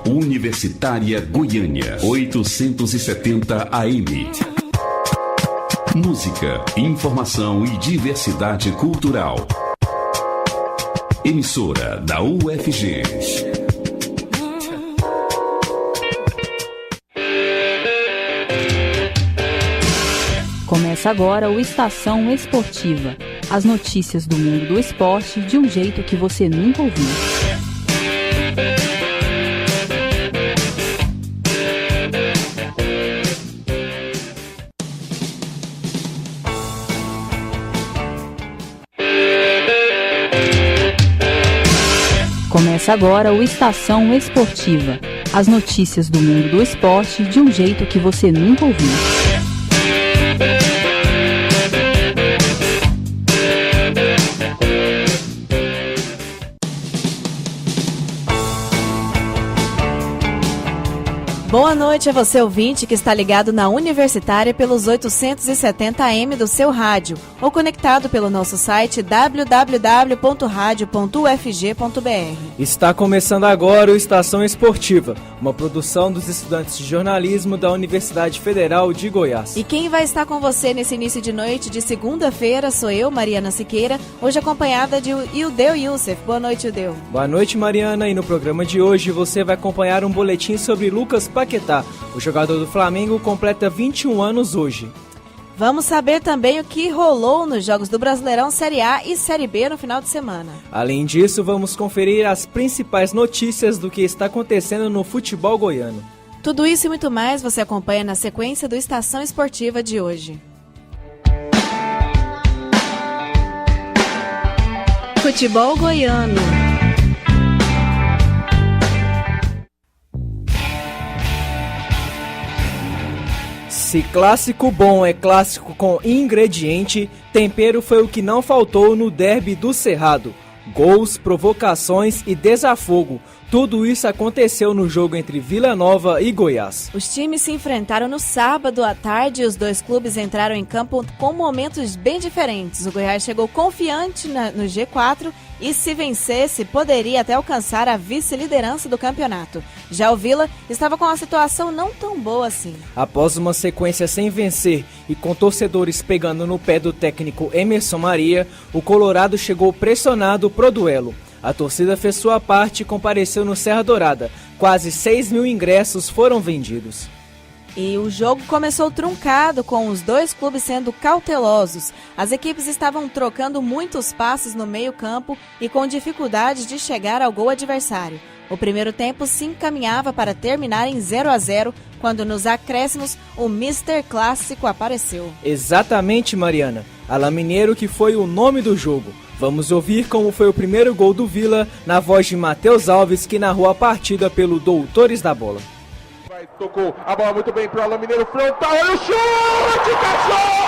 Universitária Goiânia, 870 AM. Música, informação e diversidade cultural. Emissora da UFG. Começa agora o Estação Esportiva. As notícias do mundo do esporte de um jeito que você nunca ouviu. Começa agora o Estação Esportiva. As notícias do mundo do esporte de um jeito que você nunca ouviu. Boa noite a você ouvinte que está ligado na Universitária pelos 870 AM do seu rádio ou conectado pelo nosso site www.radio.ufg.br. Está começando agora o Estação Esportiva, uma produção dos estudantes de jornalismo da Universidade Federal de Goiás. E quem vai estar com você nesse início de noite de segunda-feira sou eu, Mariana Siqueira, hoje acompanhada de Ildeu Youssef. Boa noite, Ildeu. Boa noite, Mariana, e no programa de hoje você vai acompanhar um boletim sobre Lucas Paquetá. O jogador do Flamengo completa 21 anos hoje. Vamos saber também o que rolou nos jogos do Brasileirão Série A e Série B no final de semana. Além disso, vamos conferir as principais notícias do que está acontecendo no futebol goiano. Tudo isso e muito mais você acompanha na sequência do Estação Esportiva de hoje. Futebol goiano. Se clássico bom é clássico com ingrediente, tempero foi o que não faltou no derby do Cerrado. Gols, provocações e desafogo. Tudo isso aconteceu no jogo entre Vila Nova e Goiás. Os times se enfrentaram no sábado à tarde e os dois clubes entraram em campo com momentos bem diferentes. O Goiás chegou confiante no G4 e, se vencesse, poderia até alcançar a vice-liderança do campeonato. Já o Vila estava com uma situação não tão boa assim. Após uma sequência sem vencer e com torcedores pegando no pé do técnico Emerson Maria, o Colorado chegou pressionado pro duelo. A torcida fez sua parte e compareceu no Serra Dourada. Quase 6 mil ingressos foram vendidos. E o jogo começou truncado, com os dois clubes sendo cautelosos. As equipes estavam trocando muitos passes no meio-campo e com dificuldade de chegar ao gol adversário. O primeiro tempo se encaminhava para terminar em 0-0, quando nos acréscimos o Mr. Clássico apareceu. Exatamente, Mariana. Alain Mineiro, que foi o nome do jogo. Vamos ouvir como foi o primeiro gol do Vila na voz de Matheus Alves, que narrou a partida pelo Doutores da Bola. Tocou a bola muito bem para o Alain Mineiro, frontal, olha o chute, cachorro!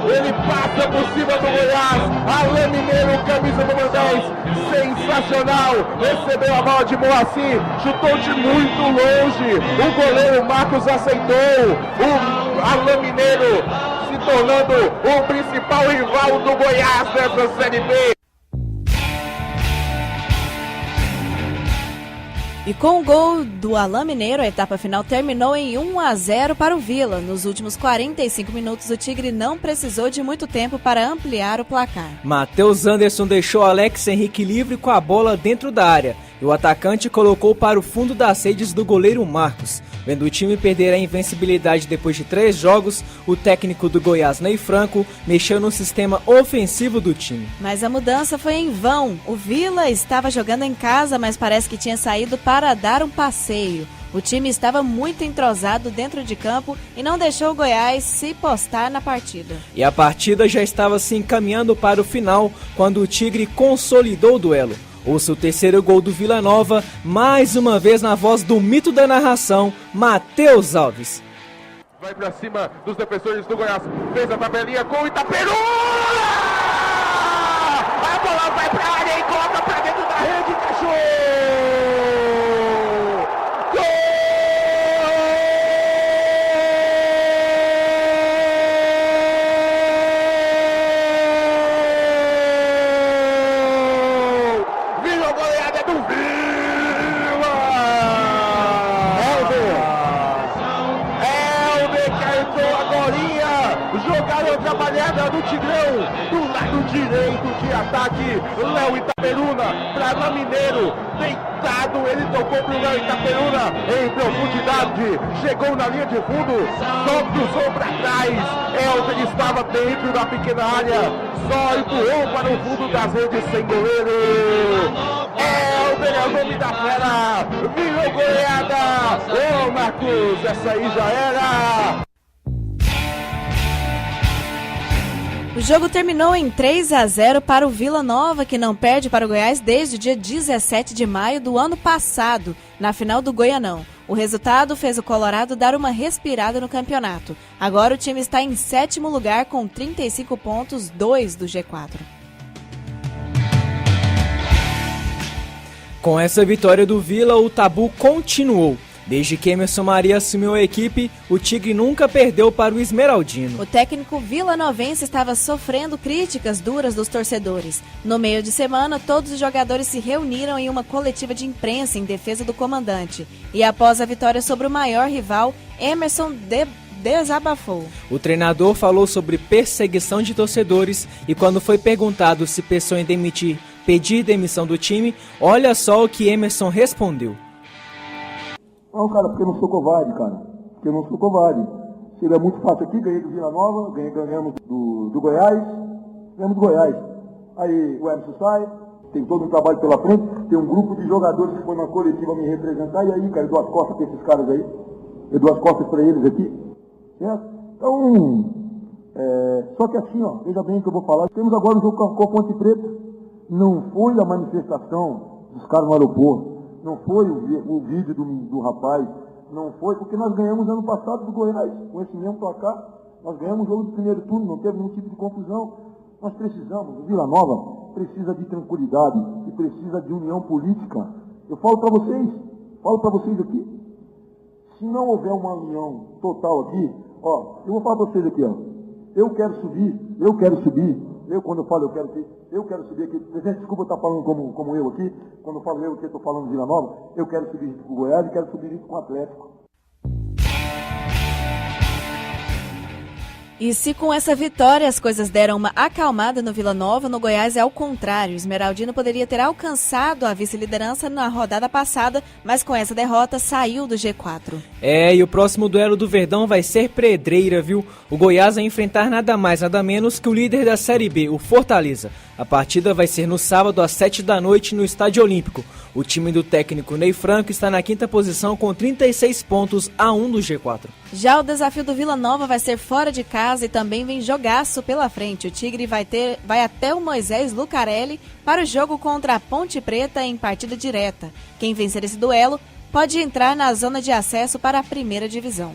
Ele passa por cima do Goiás. Alain Mineiro, camisa número 10, sensacional. Recebeu a bola de Moacir, chutou de muito longe. O goleiro Marcos aceitou. O Alain Mineiro se tornando o principal rival do Goiás nessa Série B. E com o gol do Alain Mineiro, a etapa final terminou em 1-0 para o Vila. Nos últimos 45 minutos, o Tigre não precisou de muito tempo para ampliar o placar. Matheus Anderson deixou Alex Henrique livre com a bola dentro da área. E o atacante colocou para o fundo das redes do goleiro Marcos. Vendo o time perder a invencibilidade depois de 3 jogos, o técnico do Goiás, Ney Franco, mexeu no sistema ofensivo do time. Mas a mudança foi em vão. O Vila estava jogando em casa, mas parece que tinha saído para dar um passeio. O time estava muito entrosado dentro de campo e não deixou o Goiás se postar na partida. E a partida já estava se encaminhando para o final quando o Tigre consolidou o duelo. Ouça o terceiro gol do Vila Nova, mais uma vez na voz do mito da narração, Matheus Alves. Vai pra cima dos defensores do Goiás, fez a tabelinha com o Itaperuna! A bola vai pra área e coloca pra dentro da rede, fechou! Gol! Virou goleada do Vila! Jogaram trabalhada do Tigrão, do lado direito de ataque, Léo Itaperuna para Lamineiro, deitado, ele tocou pro Léo Itaperuna em profundidade, chegou na linha de fundo, só cruzou para trás, Elber estava dentro da pequena área, só empurrou para o fundo das redes sem goleiro. Elber é o nome da fera, virou goleada, ô Marcos, essa aí já era. O jogo terminou em 3-0 para o Vila Nova, que não perde para o Goiás desde o dia 17 de maio do ano passado, na final do Goianão. O resultado fez o Colorado dar uma respirada no campeonato. Agora o time está em 7º lugar com 35 pontos, 2 do G4. Com essa vitória do Vila, o tabu continuou. Desde que Emerson Maria assumiu a equipe, o Tigre nunca perdeu para o Esmeraldino. O técnico vilanovense estava sofrendo críticas duras dos torcedores. No meio de semana, todos os jogadores se reuniram em uma coletiva de imprensa em defesa do comandante. E após a vitória sobre o maior rival, Emerson desabafou. O treinador falou sobre perseguição de torcedores e quando foi perguntado se pensou em pedir demissão do time, olha só o que Emerson respondeu. Não, cara, porque eu não sou covarde, cara. Porque eu não sou covarde. Seria muito fácil aqui, ganhei do Vila Nova, ganhamos do Goiás, ganhamos do Goiás. Aí o Emerson sai, tem todo um trabalho pela frente, tem um grupo de jogadores que foi na coletiva me representar, e aí, cara, eu dou as costas para esses caras aí, eu dou as costas para eles aqui. Certo? Então, só que assim, ó, veja bem o que eu vou falar. Temos agora um jogo com a Ponte Preta. Não foi a manifestação dos caras no aeroporto. Não foi o vídeo do rapaz, não foi, porque nós ganhamos ano passado do Goiás, com esse mesmo placar, nós ganhamos o jogo do primeiro turno, não teve nenhum tipo de confusão. Nós precisamos, o Vila Nova precisa de tranquilidade e precisa de união política. Eu falo para vocês aqui, se não houver uma união total aqui, ó, eu vou falar para vocês aqui, ó, eu quero subir, quando eu falo eu quero subir aqui, presidente, desculpa eu estar falando como eu aqui, quando eu falo eu aqui, eu estou falando de Vila Nova, eu quero subir junto com o Goiás e quero subir junto com o Atlético. E se com essa vitória as coisas deram uma acalmada no Vila Nova, no Goiás é ao contrário. O Esmeraldino poderia ter alcançado a vice-liderança na rodada passada, mas com essa derrota saiu do G4. E o próximo duelo do Verdão vai ser pedreira, viu? O Goiás vai enfrentar nada mais, nada menos que o líder da Série B, o Fortaleza. A partida vai ser no sábado às 7 da noite no Estádio Olímpico. O time do técnico Ney Franco está na 5ª posição com 36 pontos a 1 do G4. Já o desafio do Vila Nova vai ser fora de casa e também vem jogaço pela frente. O Tigre vai até o Moisés Lucarelli para o jogo contra a Ponte Preta em partida direta. Quem vencer esse duelo pode entrar na zona de acesso para a primeira divisão.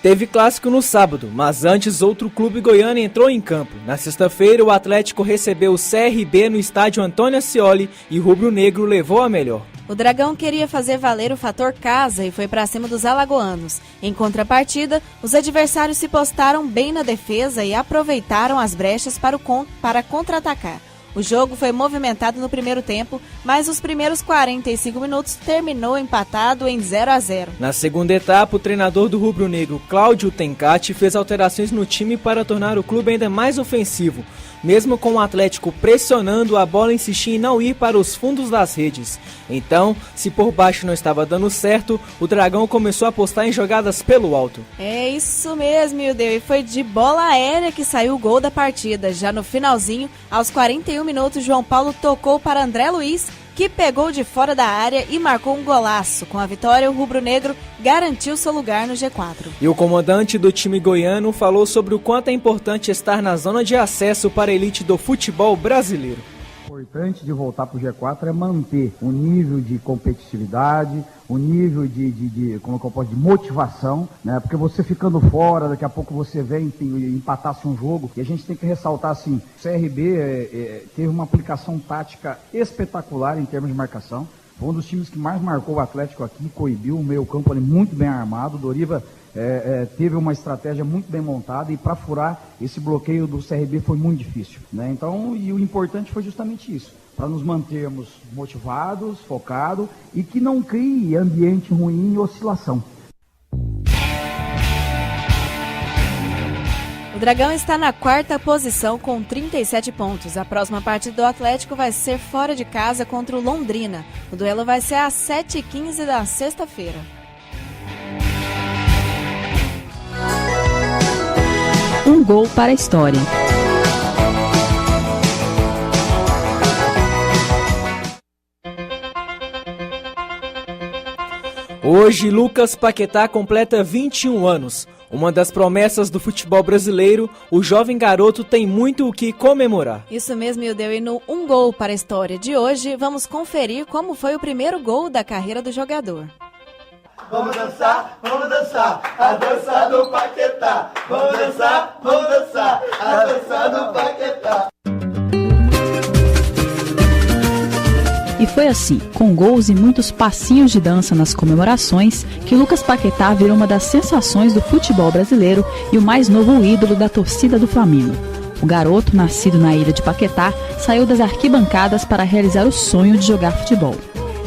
Teve clássico no sábado, mas antes outro clube goiano entrou em campo. Na sexta-feira, o Atlético recebeu o CRB no estádio Antônio Ascioli e o rubro-negro levou a melhor. O Dragão queria fazer valer o fator casa e foi para cima dos alagoanos. Em contrapartida, os adversários se postaram bem na defesa e aproveitaram as brechas para contra-atacar. O jogo foi movimentado no primeiro tempo, mas os primeiros 45 minutos terminou empatado em 0-0. Na segunda etapa, o treinador do rubro-negro, Cláudio Tencati, fez alterações no time para tornar o clube ainda mais ofensivo. Mesmo com o Atlético pressionando, a bola insistia em não ir para os fundos das redes. Então, se por baixo não estava dando certo, o Dragão começou a apostar em jogadas pelo alto. É isso mesmo, Ildeu, e foi de bola aérea que saiu o gol da partida. Já no finalzinho, aos 41 minutos, João Paulo tocou para André Luiz que pegou de fora da área e marcou um golaço. Com a vitória, o rubro-negro garantiu seu lugar no G4. E o comandante do time goiano falou sobre o quanto é importante estar na zona de acesso para a elite do futebol brasileiro. O importante de voltar para o G4 é manter o nível de competitividade, o nível de motivação, né? Porque você ficando fora, daqui a pouco você vem empatar-se um jogo, e a gente tem que ressaltar assim, o CRB teve uma aplicação tática espetacular em termos de marcação, foi um dos times que mais marcou o Atlético aqui, coibiu o meio campo ali muito bem armado, o Doriva teve uma estratégia muito bem montada, e para furar esse bloqueio do CRB foi muito difícil, né? Então, e o importante foi justamente isso, para nos mantermos motivados, focados e que não crie ambiente ruim e oscilação. O Dragão está na 4ª posição com 37 pontos. A próxima partida do Atlético vai ser fora de casa contra o Londrina. O duelo vai ser às 7h15 da sexta-feira. Um gol para a história. Hoje, Lucas Paquetá completa 21 anos. Uma das promessas do futebol brasileiro, o jovem garoto tem muito o que comemorar. Isso mesmo, Ildeu. E no Um Gol para a História de hoje, vamos conferir como foi o primeiro gol da carreira do jogador. Vamos dançar, a dança do Paquetá. Vamos dançar, a dança do Paquetá. E foi assim, com gols e muitos passinhos de dança nas comemorações, que Lucas Paquetá virou uma das sensações do futebol brasileiro e o mais novo ídolo da torcida do Flamengo. O garoto, nascido na ilha de Paquetá, saiu das arquibancadas para realizar o sonho de jogar futebol.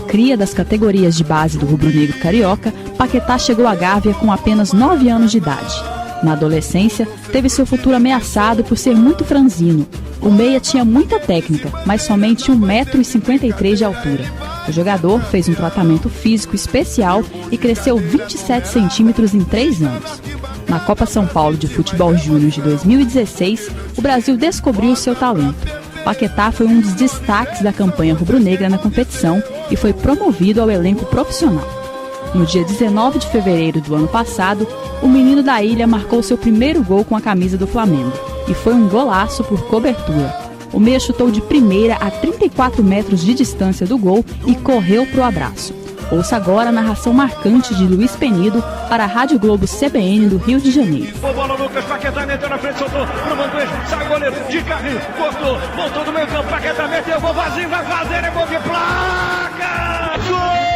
Cria das categorias de base do rubro-negro carioca, Paquetá chegou à Gávea com apenas 9 anos de idade. Na adolescência, teve seu futuro ameaçado por ser muito franzino. O meia tinha muita técnica, mas somente 1,53 m de altura. O jogador fez um tratamento físico especial e cresceu 27 centímetros em 3 anos. Na Copa São Paulo de Futebol Júnior de 2016, o Brasil descobriu seu talento. Paquetá foi um dos destaques da campanha rubro-negra na competição e foi promovido ao elenco profissional. No dia 19 de fevereiro do ano passado, o menino da ilha marcou seu primeiro gol com a camisa do Flamengo, e foi um golaço por cobertura. O meia chutou de primeira a 34 metros de distância do gol e correu para o abraço. Ouça agora a narração marcante de Luiz Penido para a Rádio Globo CBN do Rio de Janeiro. Bola, Lucas Paquetá meteu na frente, soltou pro Mantuês, sai o goleiro de carrinho, cortou, voltou do meio campo, Paquetá meteu, gol vazio, vai fazer, é gol de placa! Gol!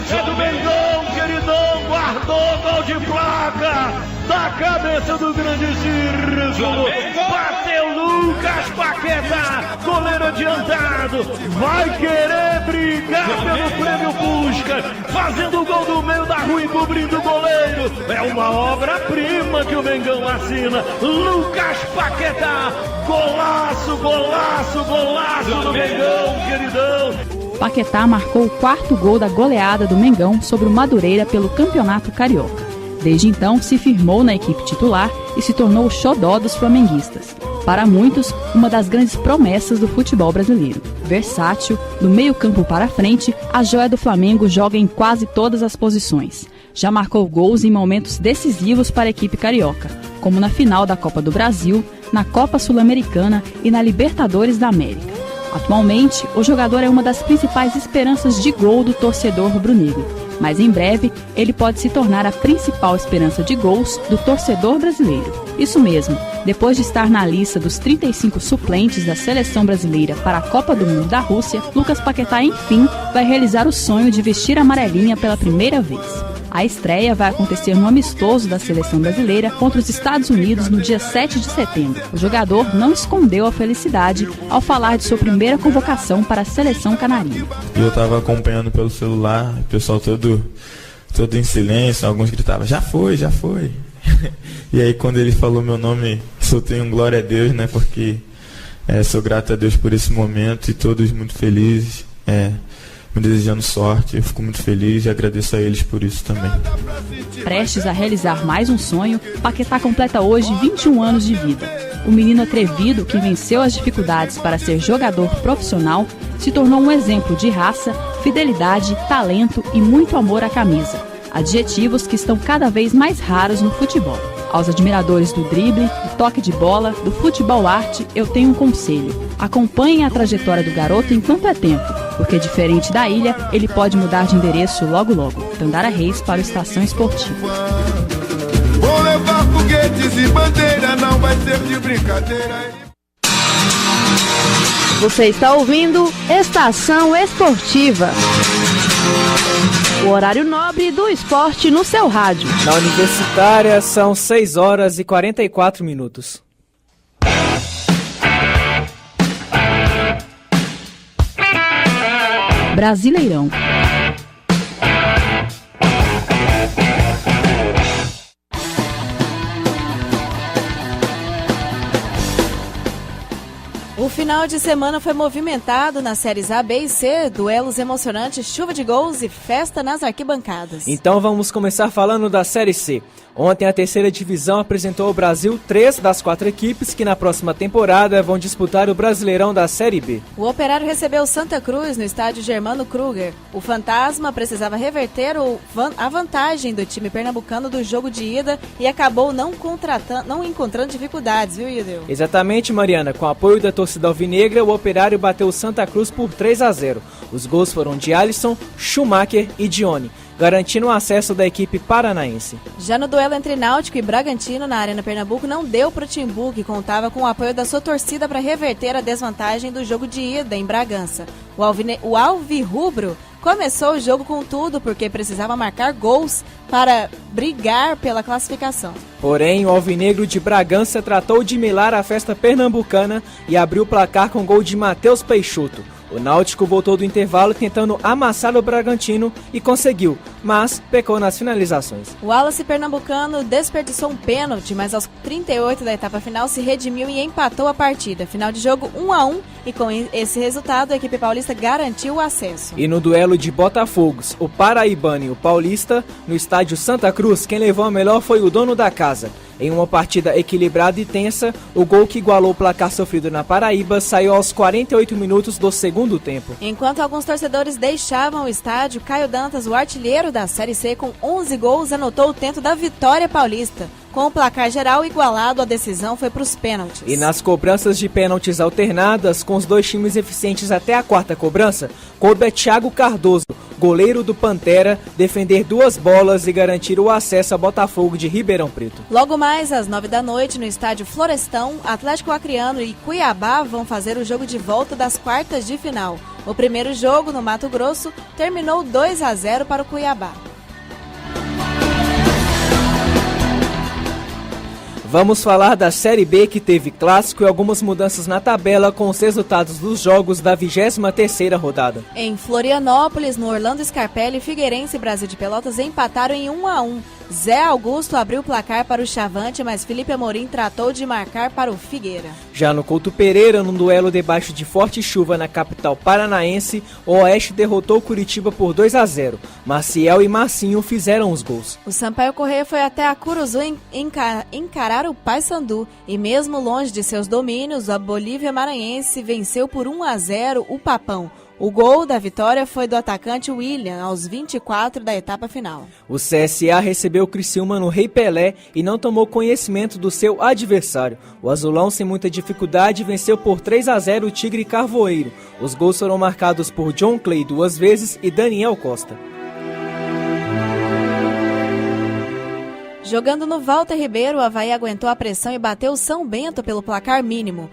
É do Mengão, queridão, guardou gol de placa da cabeça do grande Círculo, bateu Lucas Paquetá, goleiro adiantado, vai querer brigar pelo prêmio Puskás, fazendo o gol do meio da rua e cobrindo o goleiro, é uma obra-prima que o Mengão assina, Lucas Paquetá, golaço, golaço, golaço do Mengão, queridão. Paquetá marcou o 4º gol da goleada do Mengão sobre o Madureira pelo Campeonato Carioca. Desde então, se firmou na equipe titular e se tornou o xodó dos flamenguistas. Para muitos, uma das grandes promessas do futebol brasileiro. Versátil, do meio-campo para frente, a joia do Flamengo joga em quase todas as posições. Já marcou gols em momentos decisivos para a equipe carioca, como na final da Copa do Brasil, na Copa Sul-Americana e na Libertadores da América. Atualmente, o jogador é uma das principais esperanças de gol do torcedor rubro-negro, mas em breve ele pode se tornar a principal esperança de gols do torcedor brasileiro. Isso mesmo, depois de estar na lista dos 35 suplentes da seleção brasileira para a Copa do Mundo da Rússia, Lucas Paquetá, enfim, vai realizar o sonho de vestir a amarelinha pela primeira vez. A estreia vai acontecer no amistoso da seleção brasileira contra os Estados Unidos no dia 7 de setembro. O jogador não escondeu a felicidade ao falar de sua primeira convocação para a seleção canarinha. Eu estava acompanhando pelo celular, o pessoal todo em silêncio, alguns gritavam, já foi. E aí quando ele falou meu nome, soltei um glória a Deus, né? Porque sou grato a Deus por esse momento e todos muito felizes. me desejando sorte. Eu fico muito feliz e agradeço a eles por isso também. Prestes a realizar mais um sonho, Paquetá completa hoje 21 anos de vida. O menino atrevido que venceu as dificuldades para ser jogador profissional se tornou um exemplo de raça, fidelidade, talento e muito amor à camisa. Adjetivos que estão cada vez mais raros no futebol. Aos admiradores do drible, do toque de bola, do futebol arte, eu tenho um conselho. Acompanhem a trajetória do garoto enquanto é tempo, porque diferente da ilha, ele pode mudar de endereço logo logo. Dandara Reis para o Estação Esportiva. Vou levar foguetes e bandeira, não vai ser de brincadeira. Você está ouvindo Estação Esportiva. O horário nobre do esporte no seu rádio. Na Universitária são 6 horas e 44 minutos. Brasileirão. O final de semana foi movimentado nas séries A, B e C, duelos emocionantes, chuva de gols e festa nas arquibancadas. Então vamos começar falando da Série C. Ontem a terceira divisão apresentou ao Brasil 3 das 4 equipes que na próxima temporada vão disputar o Brasileirão da Série B. O Operário recebeu Santa Cruz no estádio Germano Kruger. O Fantasma precisava reverter a vantagem do time pernambucano do jogo de ida e acabou não encontrando dificuldades, viu, Idel? Exatamente, Mariana. Com o apoio da torcida alvinegra, o Operário bateu o Santa Cruz por 3-0. Os gols foram de Alisson, Schumacher e Dione, garantindo o acesso da equipe paranaense. Já no duelo entre Náutico e Bragantino na Arena Pernambuco não deu para o Timbu, que contava com o apoio da sua torcida para reverter a desvantagem do jogo de ida em Bragança. O Alvirrubro começou o jogo com tudo porque precisava marcar gols para brigar pela classificação. Porém, o Alvinegro de Bragança tratou de melar a festa pernambucana e abriu o placar com gol de Matheus Peixoto. O Náutico voltou do intervalo tentando amassar o Bragantino e conseguiu, mas pecou nas finalizações. O Wallace pernambucano desperdiçou um pênalti, mas aos 38 da etapa final se redimiu e empatou a partida. Final de jogo 1-1 e com esse resultado a equipe paulista garantiu o acesso. E no duelo de Botafogos, o paraibano e o paulista, no estádio Santa Cruz, quem levou a melhor foi o dono da casa. Em uma partida equilibrada e tensa, o gol que igualou o placar sofrido na Paraíba saiu aos 48 minutos do segundo tempo. Enquanto alguns torcedores deixavam o estádio, Caio Dantas, o artilheiro da Série C, com 11 gols, anotou o tento da vitória paulista. Com o placar geral igualado, a decisão foi para os pênaltis. E nas cobranças de pênaltis alternadas, com os dois times eficientes até a quarta cobrança, coube a Thiago Cardoso, goleiro do Pantera, defender 2 bolas e garantir o acesso ao Botafogo de Ribeirão Preto. Logo mais, às 9 da noite, no estádio Florestão, Atlético Acreano e Cuiabá vão fazer o jogo de volta das quartas de final. O primeiro jogo, no Mato Grosso, terminou 2-0 para o Cuiabá. Vamos falar da Série B, que teve clássico e algumas mudanças na tabela com os resultados dos jogos da 23ª rodada. Em Florianópolis, no Orlando Scarpelli, Figueirense e Brasil de Pelotas empataram em 1-1. Zé Augusto abriu o placar para o Chavante, mas Felipe Amorim tratou de marcar para o Figueira. Já no Couto Pereira, num duelo debaixo de forte chuva na capital paranaense, o Oeste derrotou o Curitiba por 2-0. Maciel e Marcinho fizeram os gols. O Sampaio Corrêa foi até a Curuzu encarar o Paysandu e mesmo longe de seus domínios, a Bolívia Maranhense venceu por 1-0 o Papão. O gol da vitória foi do atacante William, aos 24 da etapa final. O CSA recebeu o Criciúma no Rei Pelé e não tomou conhecimento do seu adversário. O azulão, sem muita dificuldade, venceu por 3-0 o Tigre Carvoeiro. Os gols foram marcados por John Clay 2 vezes e Daniel Costa. Jogando no Walter Ribeiro, o Avaí aguentou a pressão e bateu o São Bento pelo placar mínimo.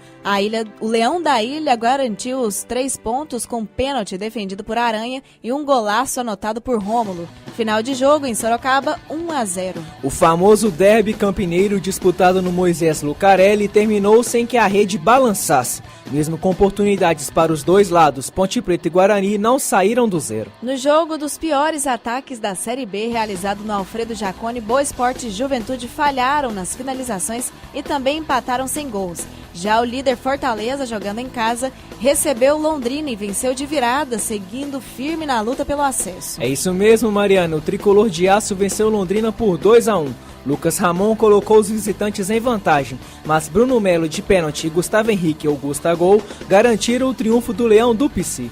O Leão da Ilha garantiu os 3 pontos com pênalti defendido por Aranha e um golaço anotado por Rômulo. Final de jogo em Sorocaba, 1-0. O famoso derby campineiro disputado no Moisés Lucarelli terminou sem que a rede balançasse. Mesmo com oportunidades para os dois lados, Ponte Preta e Guarani não saíram do zero. No jogo dos piores ataques da Série B, realizado no Alfredo Jaconi, Boa Esporte e Juventude falharam nas finalizações e também empataram sem gols. Já o líder Fortaleza, jogando em casa, recebeu Londrina e venceu de virada, seguindo firme na luta pelo acesso. É isso mesmo, Mariana. O tricolor de aço venceu Londrina por 2-1. Lucas Ramon colocou os visitantes em vantagem, mas Bruno Melo de pênalti e Gustavo Henrique ou Gusta Gol garantiram o triunfo do Leão do Pici.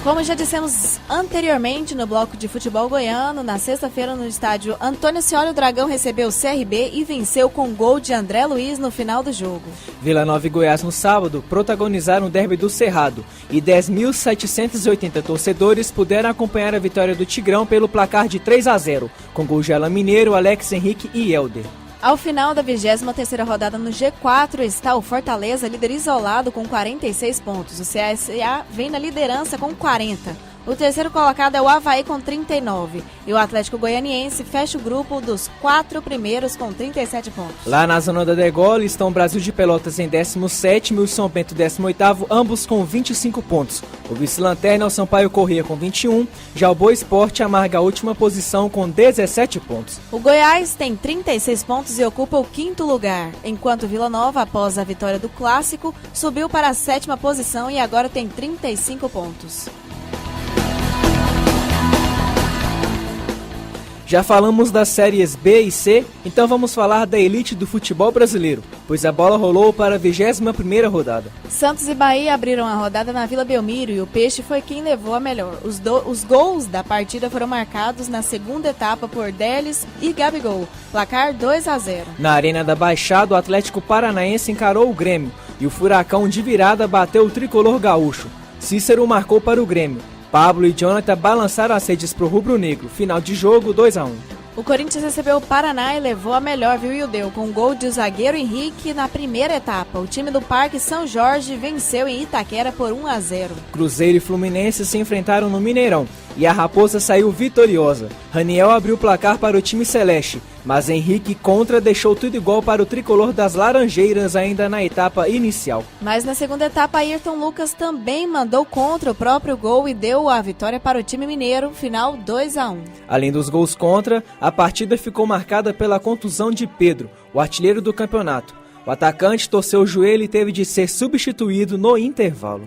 Como já dissemos anteriormente no bloco de futebol goiano, na sexta-feira no estádio Antônio Scioli, o Dragão recebeu o CRB e venceu com gol de André Luiz no final do jogo. Vila Nova e Goiás no sábado protagonizaram o derby do Cerrado e 10.780 torcedores puderam acompanhar a vitória do Tigrão pelo placar de 3-0, com gol de Alan Mineiro, Alex Henrique e Helder. Ao final da 23ª rodada no G4 está o Fortaleza, líder isolado com 46 pontos. O CSA vem na liderança com 40. O terceiro colocado é o Avaí com 39. E o Atlético Goianiense fecha o grupo dos 4 primeiros com 37 pontos. Lá na zona da degola estão o Brasil de Pelotas em 17º e o São Bento 18º, ambos com 25 pontos. O vice-lanterna é o Sampaio Corrêa com 21, já o Boa Esporte amarga a última posição com 17 pontos. O Goiás tem 36 pontos e ocupa o 5º lugar, enquanto o Vila Nova, após a vitória do Clássico, subiu para a 7ª posição e agora tem 35 pontos. Já falamos das séries B e C, então vamos falar da elite do futebol brasileiro, pois a bola rolou para a 21ª rodada. Santos e Bahia abriram a rodada na Vila Belmiro e o Peixe foi quem levou a melhor. Os gols da partida foram marcados na segunda etapa por Delis e Gabigol, placar 2-0. Na Arena da Baixada, o Atlético Paranaense encarou o Grêmio e o Furacão de virada bateu o tricolor gaúcho. Cícero marcou para o Grêmio. Pablo e Jonathan balançaram as redes pro rubro-negro. Final de jogo, 2-1. O Corinthians recebeu o Paraná e levou a melhor, viu, Ildeu? Com um gol de zagueiro Henrique na primeira etapa. O time do Parque São Jorge venceu em Itaquera por 1-0. Cruzeiro e Fluminense se enfrentaram no Mineirão e a Raposa saiu vitoriosa. Raniel abriu o placar para o time celeste, mas Henrique contra deixou tudo igual para o tricolor das Laranjeiras ainda na etapa inicial. Mas na segunda etapa, Ayrton Lucas também mandou contra o próprio gol e deu a vitória para o time mineiro, final 2-1. Além dos gols contra, a partida ficou marcada pela contusão de Pedro, o artilheiro do campeonato. O atacante torceu o joelho e teve de ser substituído no intervalo.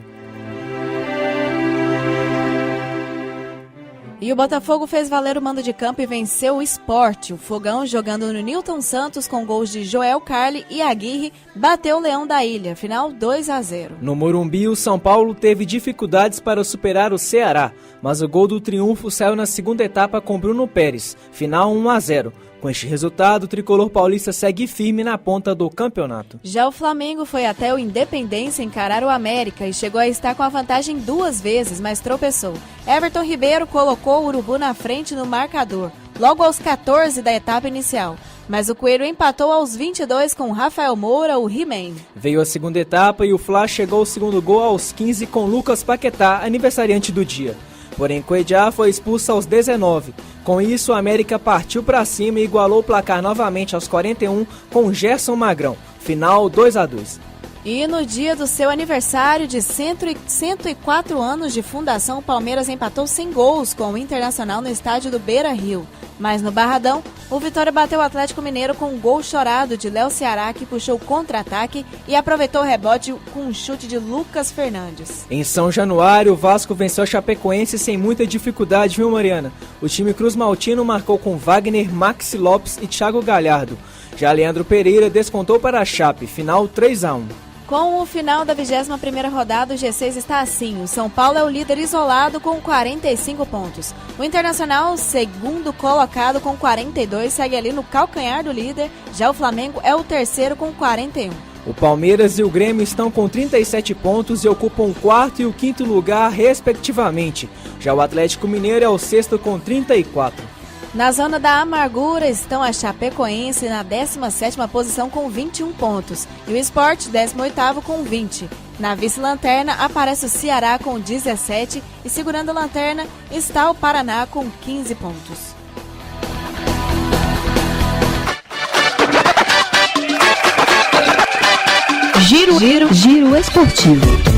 E o Botafogo fez valer o mando de campo e venceu o Sport. O Fogão, jogando no Newton Santos com gols de Joel Carli e Aguirre, bateu o Leão da Ilha, final 2-0. No Morumbi, o São Paulo teve dificuldades para superar o Ceará, mas o gol do triunfo saiu na segunda etapa com Bruno Pérez, final 1-0. Com este resultado, o tricolor paulista segue firme na ponta do campeonato. Já o Flamengo foi até o Independência encarar o América e chegou a estar com a vantagem 2 vezes, mas tropeçou. Everton Ribeiro colocou o Urubu na frente no marcador, logo aos 14 da etapa inicial. Mas o Coelho empatou aos 22 com Rafael Moura, o He-Man. Veio a segunda etapa e o Fla chegou ao segundo gol aos 15 com Lucas Paquetá, aniversariante do dia. Porém, Cuejá foi expulso aos 19. Com isso, o América partiu para cima e igualou o placar novamente aos 41 com Gerson Magrão. Final 2-2. E no dia do seu aniversário de 104 anos de fundação, o Palmeiras empatou sem gols com o Internacional no estádio do Beira-Rio. Mas no Barradão, o Vitória bateu o Atlético Mineiro com um gol chorado de Léo Ceará, que puxou contra-ataque e aproveitou o rebote com um chute de Lucas Fernandes. Em São Januário, o Vasco venceu a Chapecoense sem muita dificuldade, viu, Mariana? O time Cruz Maltino marcou com Wagner, Maxi Lopes e Thiago Galhardo. Já Leandro Pereira descontou para a Chape, final 3-1. Com o final da 21ª rodada, o G6 está assim. O São Paulo é o líder isolado com 45 pontos. O Internacional, segundo colocado com 42, segue ali no calcanhar do líder. Já o Flamengo é o terceiro com 41. O Palmeiras e o Grêmio estão com 37 pontos e ocupam o 4º e o 5º lugar, respectivamente. Já o Atlético Mineiro é o sexto com 34. Na zona da amargura estão a Chapecoense na 17ª posição com 21 pontos e o Sport 18º com 20. Na vice-lanterna aparece o Ceará com 17 e segurando a lanterna está o Paraná com 15 pontos. Giro esportivo.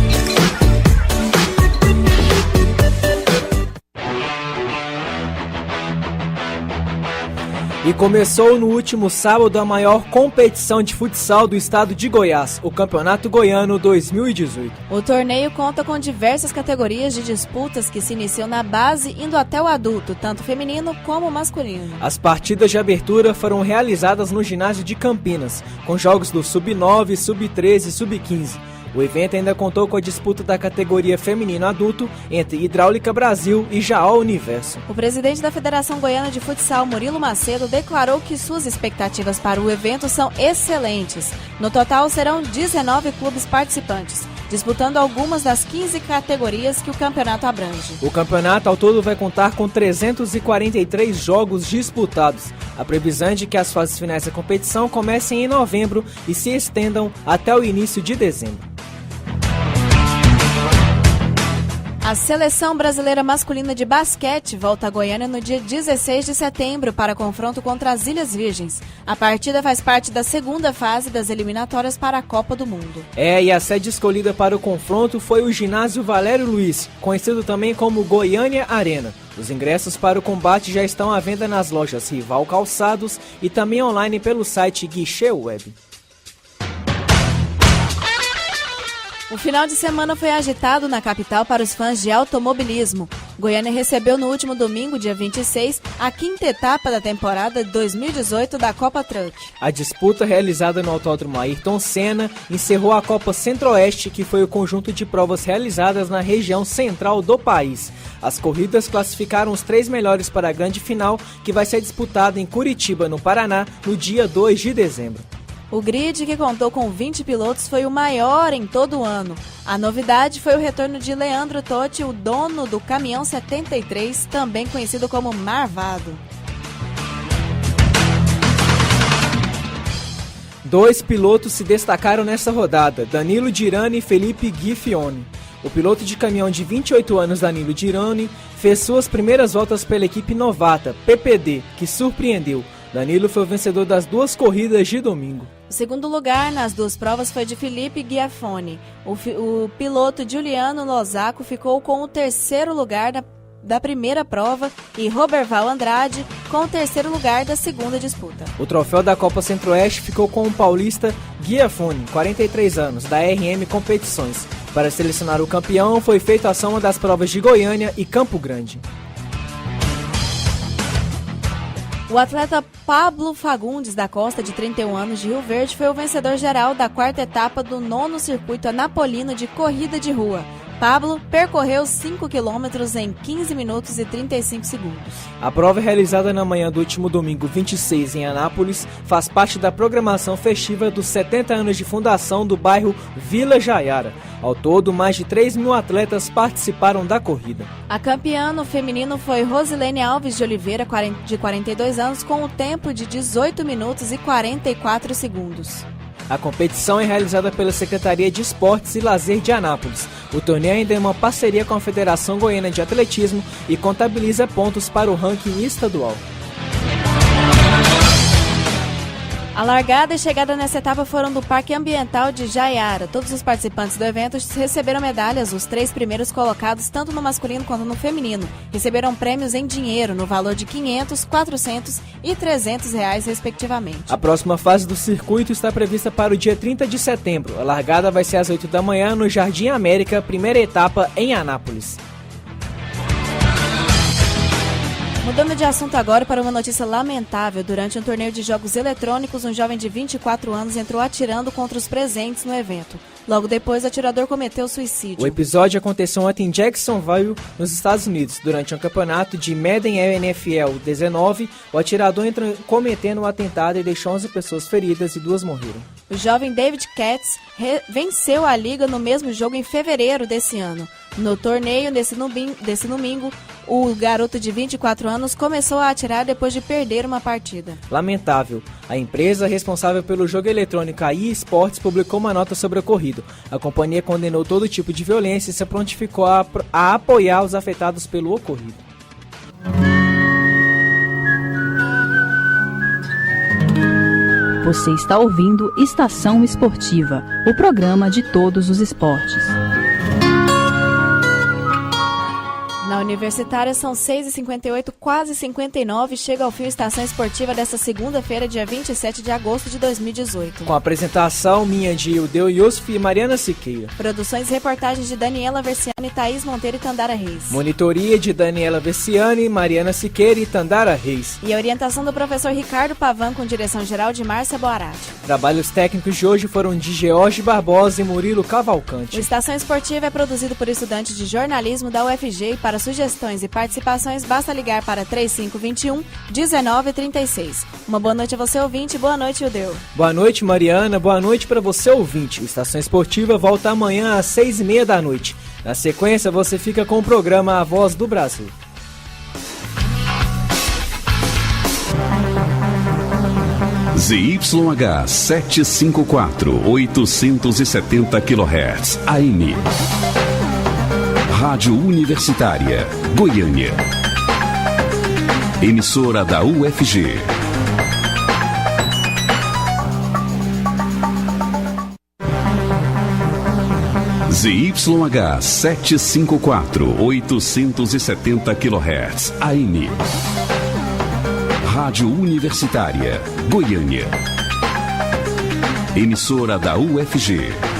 E começou no último sábado a maior competição de futsal do estado de Goiás, o Campeonato Goiano 2018. O torneio conta com diversas categorias de disputas que se iniciam na base indo até o adulto, tanto feminino como masculino. As partidas de abertura foram realizadas no ginásio de Campinas, com jogos do Sub-9, Sub-13 e Sub-15. O evento ainda contou com a disputa da categoria feminino adulto entre Hidráulica Brasil e Jaó Universo. O presidente da Federação Goiana de Futsal, Murilo Macedo, declarou que suas expectativas para o evento são excelentes. No total, serão 19 clubes participantes, disputando algumas das 15 categorias que o campeonato abrange. O campeonato ao todo vai contar com 343 jogos disputados. A previsão é de que as fases finais da competição comecem em novembro e se estendam até o início de dezembro. A Seleção Brasileira Masculina de Basquete volta a Goiânia no dia 16 de setembro para confronto contra as Ilhas Virgens. A partida faz parte da segunda fase das eliminatórias para a Copa do Mundo. E a sede escolhida para o confronto foi o ginásio Valério Luiz, conhecido também como Goiânia Arena. Os ingressos para o combate já estão à venda nas lojas Rival Calçados e também online pelo site Guichê Web. O final de semana foi agitado na capital para os fãs de automobilismo. Goiânia recebeu no último domingo, dia 26, a quinta etapa da temporada 2018 da Copa Truck. A disputa realizada no Autódromo Ayrton Senna encerrou a Copa Centro-Oeste, que foi o conjunto de provas realizadas na região central do país. As corridas classificaram os 3 melhores para a grande final, que vai ser disputada em Curitiba, no Paraná, no dia 2 de dezembro. O grid, que contou com 20 pilotos, foi o maior em todo o ano. A novidade foi o retorno de Leandro Totti, o dono do Caminhão 73, também conhecido como Marvado. 2 pilotos se destacaram nessa rodada, Danilo Dirani e Felipe Giffione. O piloto de caminhão de 28 anos, Danilo Dirani, fez suas primeiras voltas pela equipe novata, PPD, que surpreendeu. Danilo foi o vencedor das 2 corridas de domingo. O segundo lugar nas 2 provas foi de Felipe Giafone. O piloto Juliano Lozaco ficou com o 3º lugar da primeira prova e Roberval Andrade com o 3º lugar da segunda disputa. O troféu da Copa Centro-Oeste ficou com o paulista Giafone, 43 anos, da RM Competições. Para selecionar o campeão, foi feita a soma das provas de Goiânia e Campo Grande. O atleta Pablo Fagundes da Costa, de 31 anos, de Rio Verde, foi o vencedor geral da 4ª etapa do 9º Circuito Anapolino de Corrida de Rua. Pablo percorreu 5 quilômetros em 15 minutos e 35 segundos. A prova realizada na manhã do último domingo 26 em Anápolis faz parte da programação festiva dos 70 anos de fundação do bairro Vila Jaiara. Ao todo, mais de 3 mil atletas participaram da corrida. A campeã no feminino foi Rosilene Alves de Oliveira, de 42 anos, com o tempo de 18 minutos e 44 segundos. A competição é realizada pela Secretaria de Esportes e Lazer de Anápolis. O torneio ainda é uma parceria com a Federação Goiana de Atletismo e contabiliza pontos para o ranking estadual. A largada e chegada nessa etapa foram do Parque Ambiental de Jaiara. Todos os participantes do evento receberam medalhas, os 3 primeiros colocados, tanto no masculino quanto no feminino. Receberam prêmios em dinheiro, no valor de R$500, R$400 e R$300, respectivamente. A próxima fase do circuito está prevista para o dia 30 de setembro. A largada vai ser às 8 da manhã no Jardim América, primeira etapa em Anápolis. Mudando de assunto agora para uma notícia lamentável. Durante um torneio de jogos eletrônicos, um jovem de 24 anos entrou atirando contra os presentes no evento. Logo depois, o atirador cometeu suicídio. O episódio aconteceu ontem em Jacksonville, nos Estados Unidos. Durante um campeonato de Madden NFL 19, o atirador entrou cometendo um atentado e deixou 11 pessoas feridas e 2 morreram. O jovem David Katz venceu a liga no mesmo jogo em fevereiro desse ano. No torneio desse domingo, o garoto de 24 anos começou a atirar depois de perder uma partida. Lamentável. A empresa responsável pelo jogo eletrônico, a EA Sports, publicou uma nota sobre o ocorrido. A companhia condenou todo tipo de violência e se prontificou a apoiar os afetados pelo ocorrido. Você está ouvindo Estação Esportiva, o programa de todos os esportes. Na Universitária são 6h58, quase 59, chega ao fim a Estação Esportiva desta segunda-feira, dia 27 de agosto de 2018. Com a apresentação minha de Ildeu Yusuf e Mariana Siqueira. Produções e reportagens de Daniela Versiani, Thaís Monteiro e Tandara Reis. Monitoria de Daniela Versiani, Mariana Siqueira e Tandara Reis. E a orientação do professor Ricardo Pavan, com direção-geral de Márcia Boarati. Trabalhos técnicos de hoje foram de George Barbosa e Murilo Cavalcante. O Estação Esportiva é produzido por estudantes de jornalismo da UFG e para sugestões e participações basta ligar para 3521-1936. Uma boa noite a você, ouvinte. Boa noite, Ildeu. Boa noite, Mariana. Boa noite para você, ouvinte. O Estação Esportiva volta amanhã às 6h30 da noite. Na sequência, você fica com o programa A Voz do Brasil. ZYH 754, 870 kHz, AM. Rádio Universitária, Goiânia. Emissora da UFG. ZYH 754, 870 kHz, AM. Rádio Universitária, Goiânia. Emissora da UFG.